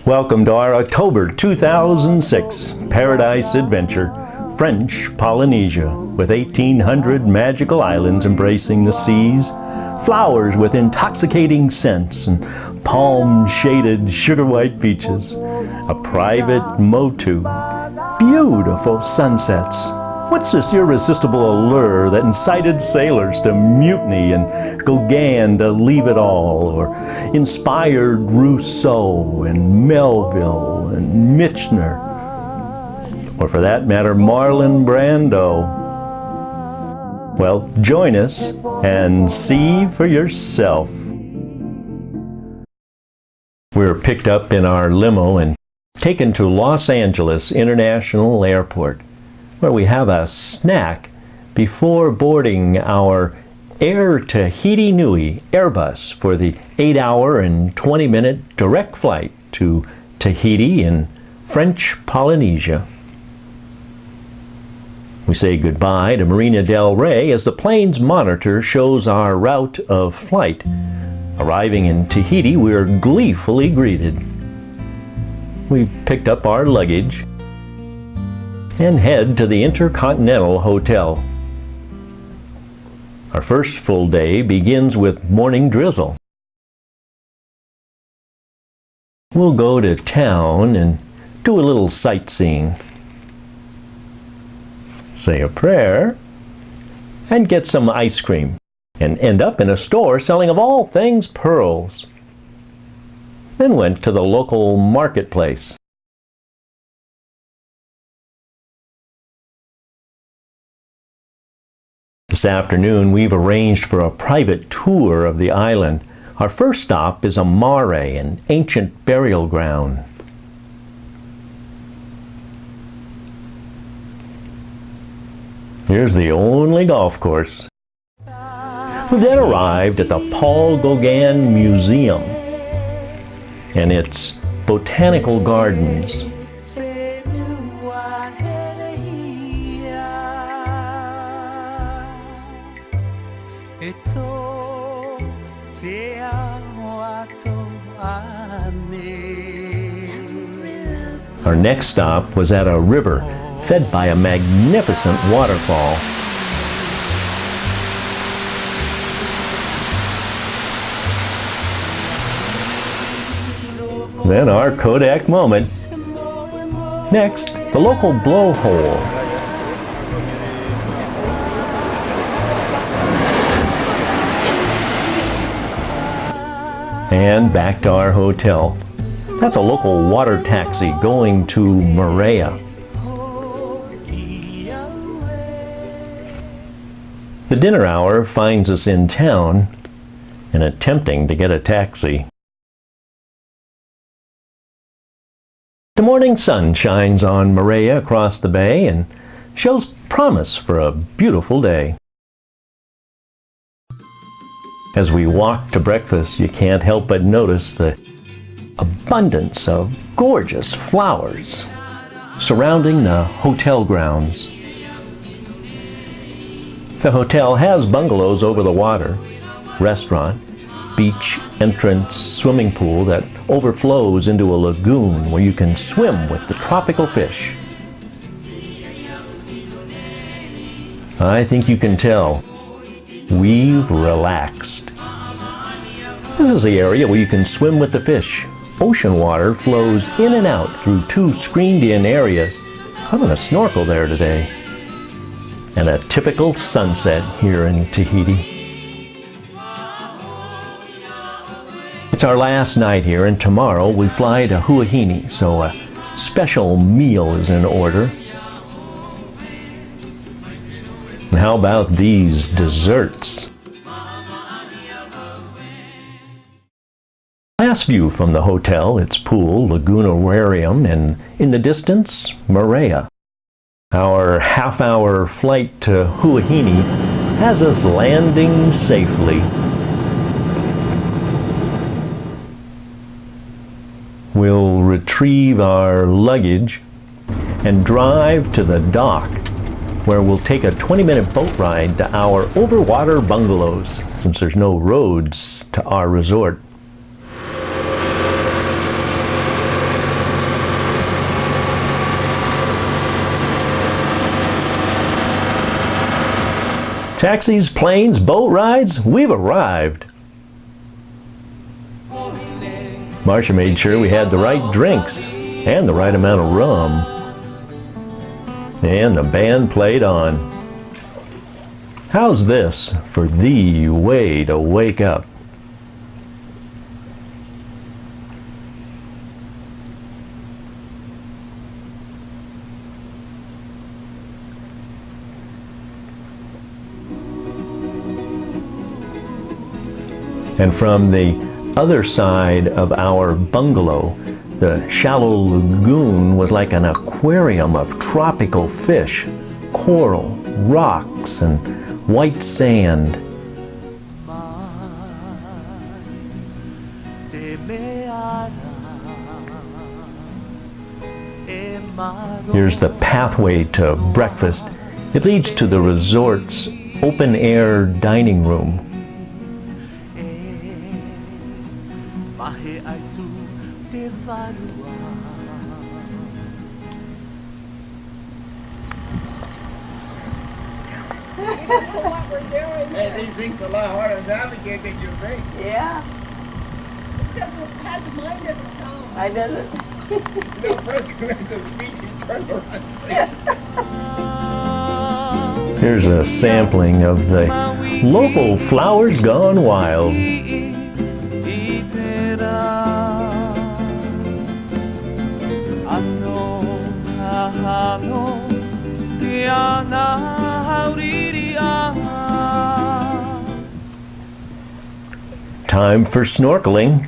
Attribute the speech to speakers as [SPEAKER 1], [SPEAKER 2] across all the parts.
[SPEAKER 1] Welcome to our October 2006 Paradise Adventure, French Polynesia, with 1,800 magical islands embracing the seas, flowers with intoxicating scents, and palm-shaded sugar-white beaches, a private motu, beautiful sunsets. What's this irresistible allure that incited sailors to mutiny and Gauguin to leave it all, or inspired Rousseau and Melville and Michener, or for that matter, Marlon Brando? Well, join us and see for yourself. We're picked up in our limo and taken to Los Angeles International Airport, where we have a snack before boarding our Air Tahiti Nui Airbus for the 8-hour and 20-minute direct flight to Tahiti in French Polynesia. We say goodbye to Marina del Rey as the plane's monitor shows our route of flight. Arriving in Tahiti, we are gleefully greeted. We picked up our luggage and head to the Intercontinental Hotel. Our first full day begins with morning drizzle. We'll go to town and do a little sightseeing, say a prayer, and get some ice cream, and end up in a store selling of all things pearls. Then went to the local marketplace. This afternoon, we've arranged for a private tour of the island. Our first stop is a mare, an ancient burial ground. Here's the only golf course. We then arrived at the Paul Gauguin Museum and its botanical gardens. Our next stop was at a river fed by a magnificent waterfall. Then our Kodak moment. Next, the local blowhole. And back to our hotel. That's a local water taxi going to Moorea. The dinner hour finds us in town and attempting to get a taxi. The morning sun shines on Moorea across the bay and shows promise for a beautiful day. As we walk to breakfast, you can't help but notice the abundance of gorgeous flowers surrounding the hotel grounds. The hotel has bungalows over the water, restaurant, beach entrance swimming pool that overflows into a lagoon where you can swim with the tropical fish. I think you can tell we've relaxed. This is the area where you can swim with the fish. Ocean water flows in and out through 2 screened-in areas. I'm going to snorkel there today. And a typical sunset here in Tahiti. It's our last night here, and tomorrow we fly to Huahine, so a special meal is in order. And how about these desserts? Last view from the hotel, its pool, lagoonarium, and in the distance, Moorea. Our half-hour flight to Huahine has us landing safely. We'll retrieve our luggage and drive to the dock, where we'll take a 20-minute boat ride to our overwater bungalows, since there's no roads to our resort. Taxis, planes, boat rides, we've arrived. Marcia made sure we had the right drinks and the right amount of rum. And the band played on. How's this for the way to wake up? And from the other side of our bungalow, the shallow lagoon was like an aquarium of tropical fish, coral, rocks, and white sand. Here's the pathway to breakfast. It leads to the resort's open-air dining room.
[SPEAKER 2] Hey, these things are a lot harder to navigate than you think.
[SPEAKER 3] Yeah.
[SPEAKER 4] It's because it has mind of its own.
[SPEAKER 3] I doesn't.
[SPEAKER 2] You know, first you went to the beach, you turn around.
[SPEAKER 1] Here's a sampling of the local Flowers Gone Wild. Time for snorkeling.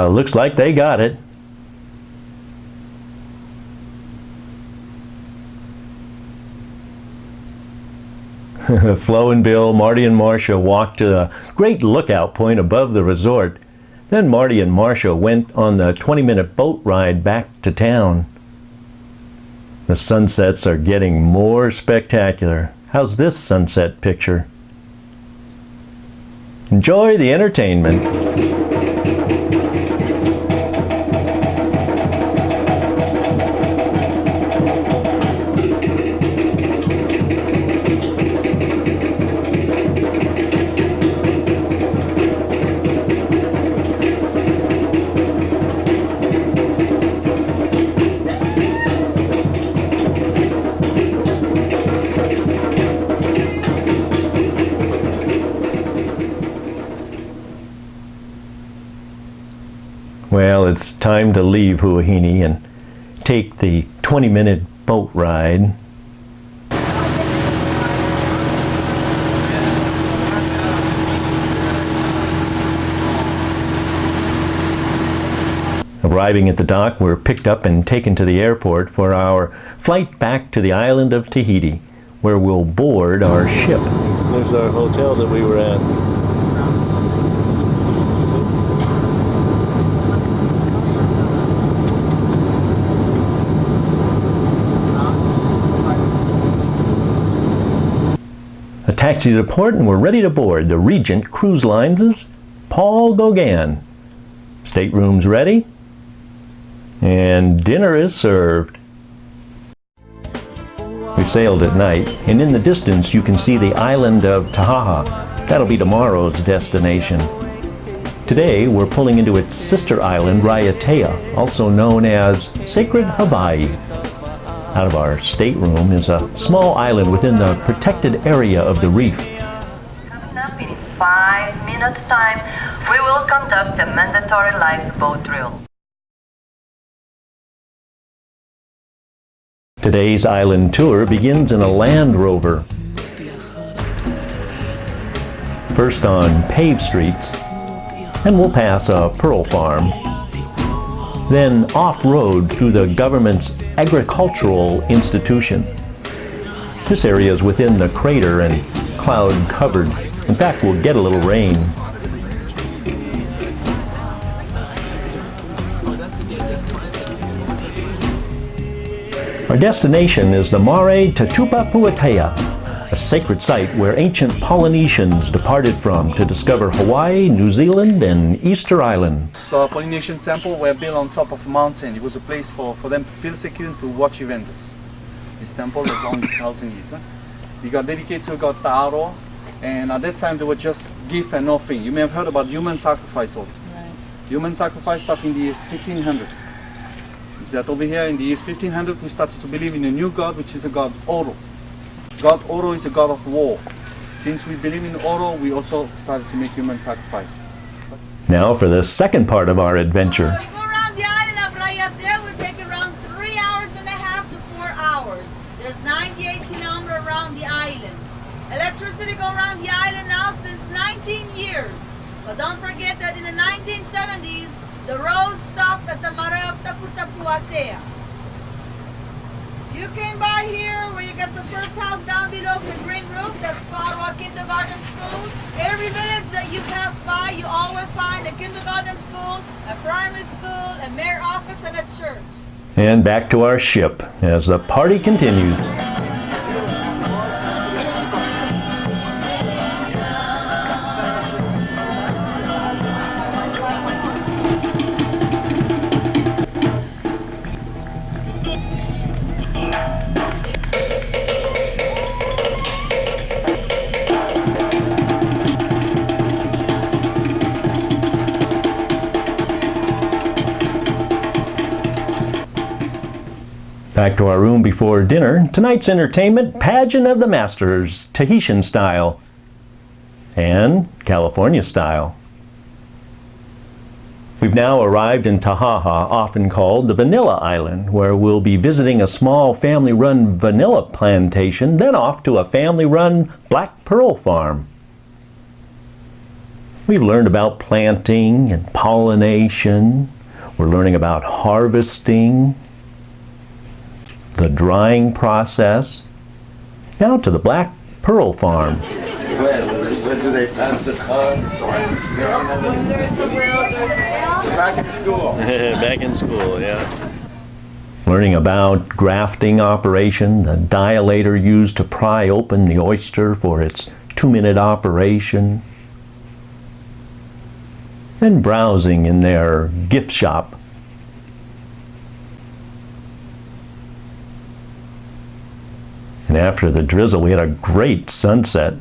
[SPEAKER 1] Looks like they got it. Flo and Bill, Marty and Marcia walked to the great lookout point above the resort. Then Marty and Marcia went on the 20-minute boat ride back to town. The sunsets are getting more spectacular. How's this sunset picture? Enjoy the entertainment. Well, it's time to leave Huahine and take the 20-minute boat ride. Arriving at the dock, we're picked up and taken to the airport for our flight back to the island of Tahiti, where we'll board our ship. There's our hotel that we were at. A taxi to the port and we're ready to board the Regent Cruise Lines' Paul Gauguin. Staterooms ready and dinner is served. We've sailed at night and in the distance you can see the island of Tahaha. That'll be tomorrow's destination. Today we're pulling into its sister island, Raiatea, also known as Sacred Hawaii. Out of our stateroom is a small island within the protected area of the reef.
[SPEAKER 5] Coming up in 5 minutes time, we will conduct a mandatory lifeboat drill.
[SPEAKER 1] Today's island tour begins in a Land Rover. First on paved streets, and we'll pass a pearl farm. Then off-road through the government's agricultural institution. This area is within the crater and cloud-covered. In fact, we'll get a little rain. Our destination is the Mare Tatupapuatea, a sacred site where ancient Polynesians departed from to discover Hawaii, New Zealand, and Easter Island.
[SPEAKER 3] So our Polynesian temple were built on top of a mountain. It was a place for them to feel secure and to watch events. This temple is only 1,000 years. We got dedicated to God Ta'aro, and at that time they were just gift and offering. You may have heard about human sacrifice also. Right. Human sacrifice started in the years 1500. Is that over here in the years 1500 we started to believe in a new God, which is a God Oro. God Oro is a God of war. Since we believe in Oro, we also started to make human sacrifice.
[SPEAKER 1] Now for the second part of our adventure.
[SPEAKER 4] To go around the island of Rayate will take around 3 hours and a half to 4 hours. There's 98 kilometers around the island. Electricity go around the island now since 19 years. But don't forget that in the 1970s, the road stopped at the Mare Tatupapuatea. You came by here where you got the first house down below with the green roof. That's Farwa Kindergarten School. Every village that you pass by, you always find a kindergarten school, a primary school, a mayor office, and a church.
[SPEAKER 1] And back to our ship as the party continues. Back to our room before dinner. Tonight's entertainment, Pageant of the Masters, Tahitian style and California style. We've now arrived in Tahaha, often called the Vanilla Island, where we'll be visiting a small family-run vanilla plantation, then off to a family-run black pearl farm. We've learned about planting and pollination. We're learning about harvesting, the drying process. Now to the black pearl farm.
[SPEAKER 2] When do they pass the time? Back in school.
[SPEAKER 1] Back in school, yeah. Learning about grafting operation, the dilator used to pry open the oyster for its 2-minute operation. Then browsing in their gift shop. And after the drizzle, we had a great sunset.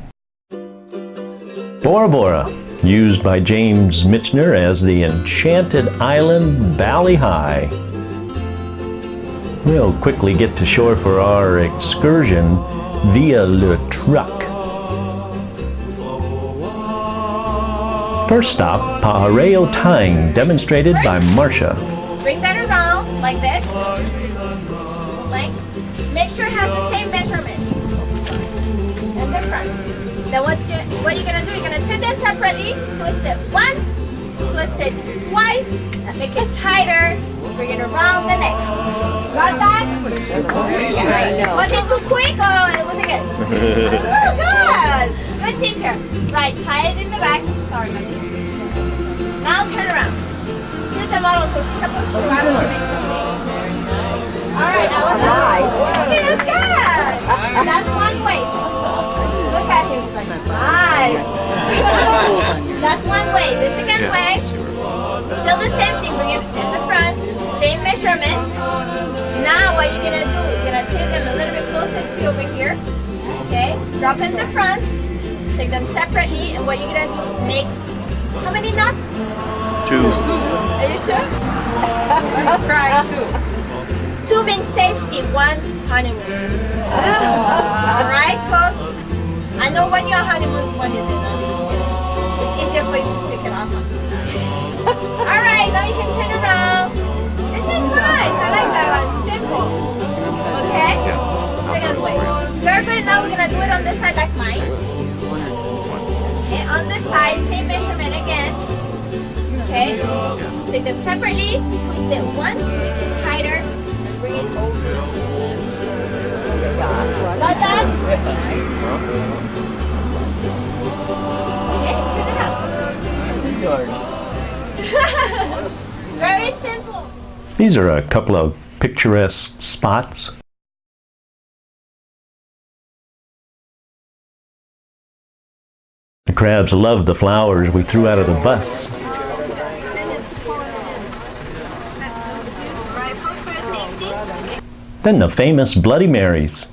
[SPEAKER 1] Bora Bora, used by James Michener as the enchanted island Bali High. We'll quickly get to shore for our excursion via Le Truck. First stop, Pajareo tying, demonstrated by Marcia.
[SPEAKER 4] Bring that around like this. Like, make sure it has the same measurement in the front. Then what you're gonna do, you're gonna tip it separately, twist it once, twist it twice, and make it tighter, bring it around the neck. Got that? Yeah, I know. Was it too quick or was it good? Oh, good! Good teacher. Right, tie it in the back. Sorry, my dear. Now turn around. She's the model, so she's supposed to grab it to make something. Alright, now what's that? Okay, that's good! That's one way. Look at him. Nice. That's one way. The second way, still the same thing. Bring it in the front, same measurement. Now what you're gonna do is you're gonna take them a little bit closer to you over here. Okay? Drop in the front, take them separately, and what you're gonna do is make how many knots?
[SPEAKER 1] 2.
[SPEAKER 4] Are you sure?
[SPEAKER 6] I'll try 2.
[SPEAKER 4] 2 means safety, 1 honeymoon. Alright, folks? I know when you're on honeymoon, one is enough. It's easier for you to take it off. Alright, now you can turn around. This is nice. I like that one. Simple. Okay? Second way. Perfect. Now we're going to do it on this side like mine. Okay, on this separately, twist it once, make it tighter, and bring it over. Got that? Okay, turn it out. Very simple.
[SPEAKER 1] These are a couple of picturesque spots. The crabs loved the flowers we threw out of the bus. Then the famous Bloody Marys.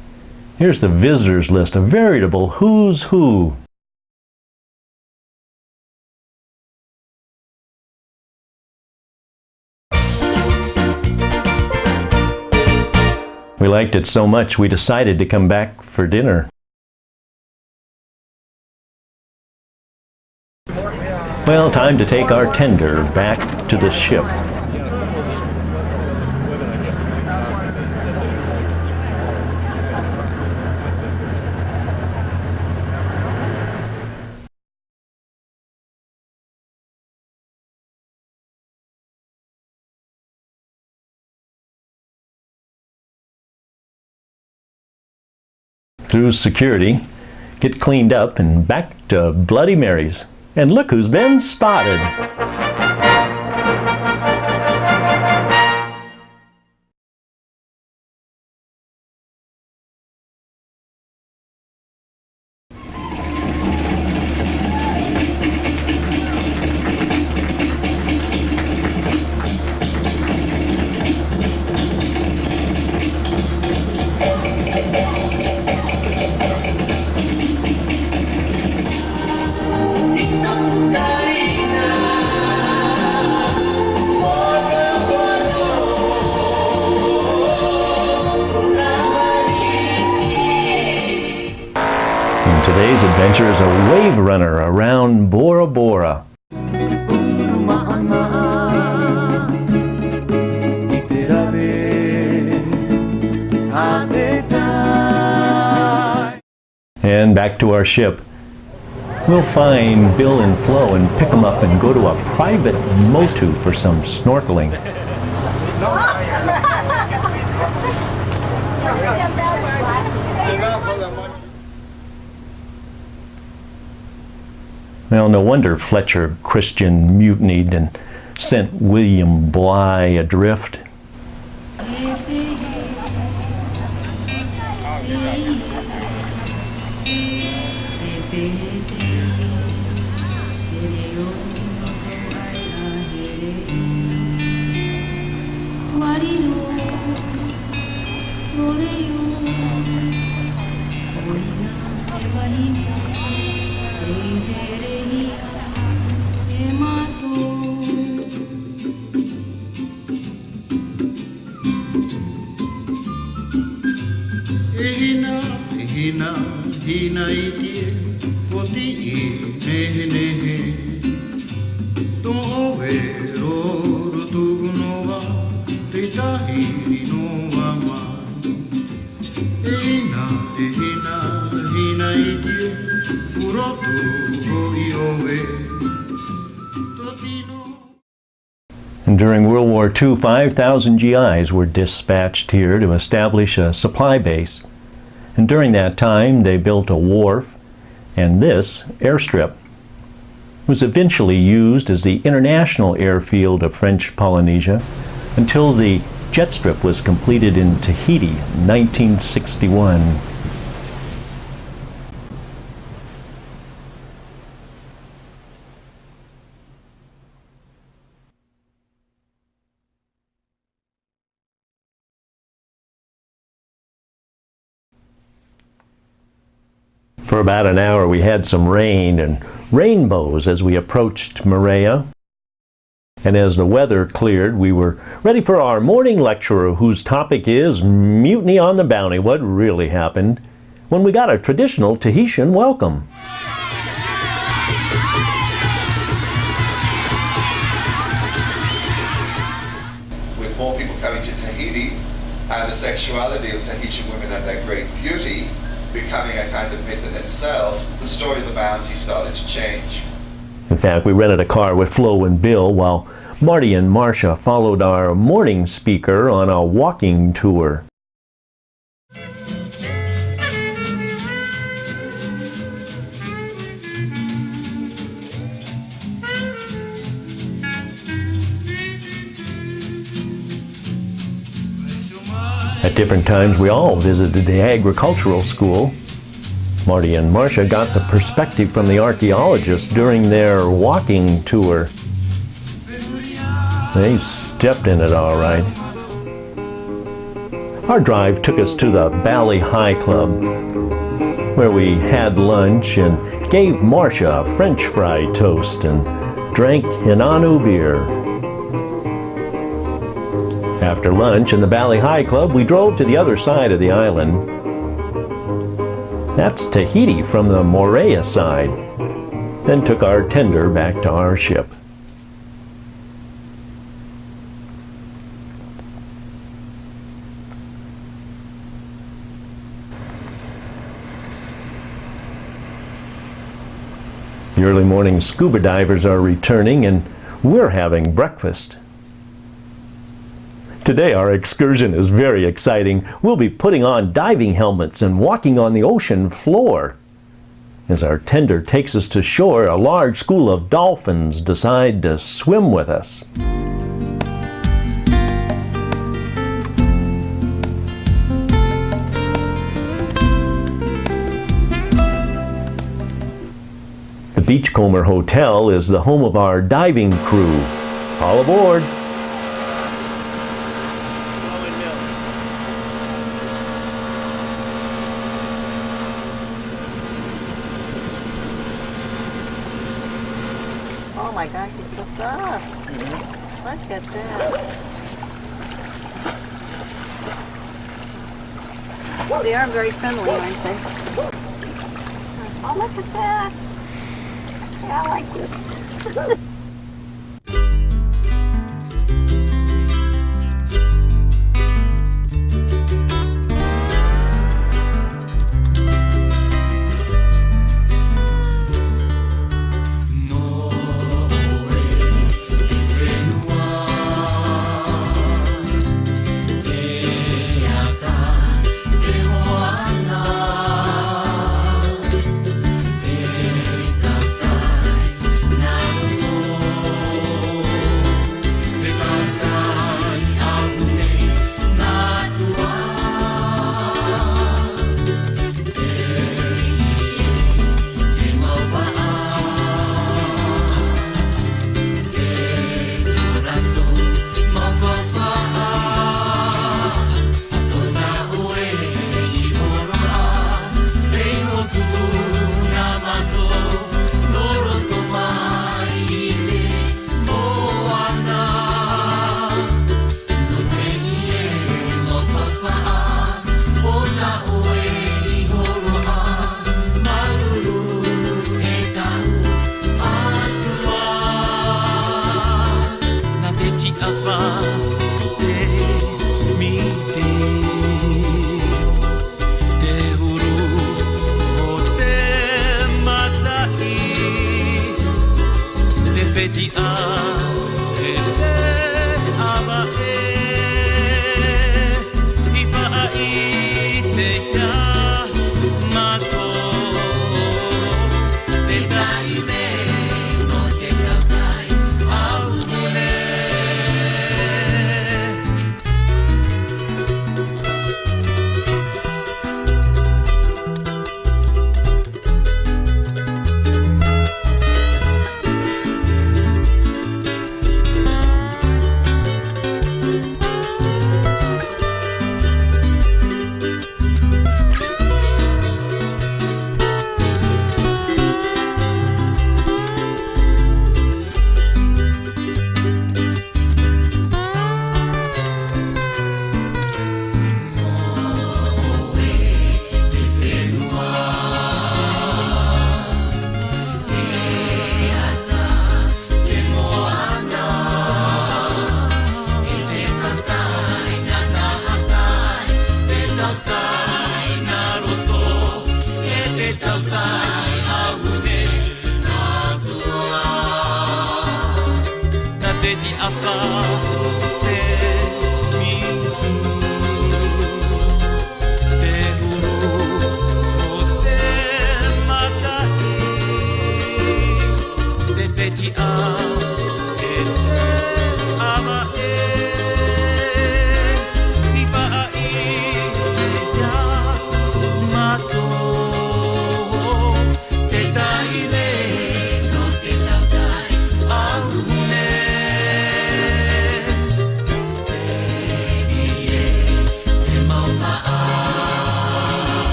[SPEAKER 1] Here's the visitors list, a veritable who's who. We liked it so much we decided to come back for dinner. Well, time to take our tender back to the ship. Through security, get cleaned up, and back to Bloody Marys. And look who's been spotted. Today's adventure is a wave runner around Bora Bora. And back to our ship. We'll find Bill and Flo and pick them up and go to a private motu for some snorkeling. Well, no wonder Fletcher Christian mutinied and sent William Bligh adrift. And during World War II, 5,000 GIs were dispatched here to establish a supply base. And during that time, they built a wharf, and this airstrip was eventually used as the international airfield of French Polynesia until the jet strip was completed in Tahiti in 1961. For about an hour we had some rain and rainbows as we approached Moorea. And as the weather cleared, we were ready for our morning lecture, whose topic is Mutiny on the Bounty, what really happened, when we got a traditional Tahitian welcome.
[SPEAKER 2] With more people coming to Tahiti and the sexuality of Tahitian women and their great beauty becoming a kind of myth in itself, the story of the bounty started to change.
[SPEAKER 1] In fact, we rented a car with Flo and Bill while Marty and Marcia followed our morning speaker on a walking tour. At different times, we all visited the agricultural school. Marty and Marcia got the perspective from the archaeologists during their walking tour. They stepped in it all right. Our drive took us to the Bali High Club, where we had lunch and gave Marcia a French fry toast and drank Hinanu beer. After lunch in the Bali High Club, we drove to the other side of the island. That's Tahiti from the Moorea side. Then took our tender back to our ship. The early morning scuba divers are returning and we're having breakfast. Today our excursion is very exciting. We'll be putting on diving helmets and walking on the ocean floor. As our tender takes us to shore, a large school of dolphins decide to swim with us. The Beachcomber Hotel is the home of our diving crew. All aboard!
[SPEAKER 6] Oh my gosh, you're so soft. Look at that. They are very friendly, aren't they? Oh, look at that. Yeah, I like this.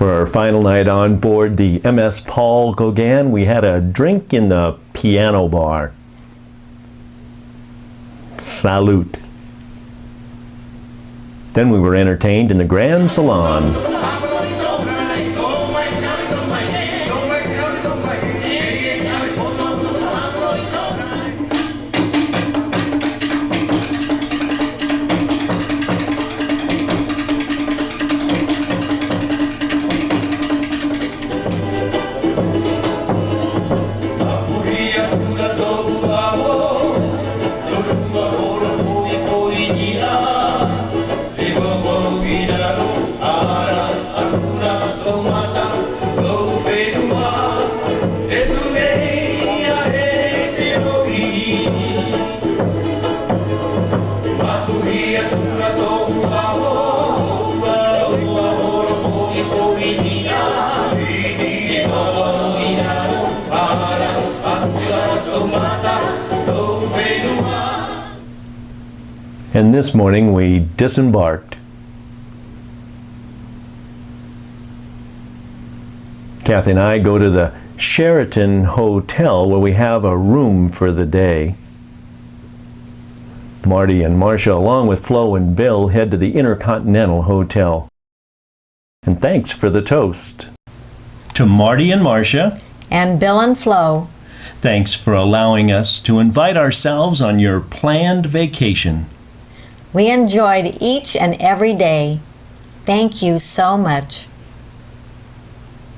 [SPEAKER 1] For our final night on board the MS Paul Gauguin, we had a drink in the piano bar. Salute. Then we were entertained in the Grand Salon. And this morning we disembarked. Kathy and I go to the Sheraton Hotel where we have a room for the day. Marty and Marcia, along with Flo and Bill, head to the Intercontinental Hotel. And thanks for the toast. To Marty and Marcia.
[SPEAKER 7] And Bill and Flo.
[SPEAKER 1] Thanks for allowing us to invite ourselves on your planned vacation.
[SPEAKER 7] We enjoyed each and every day. Thank you so much.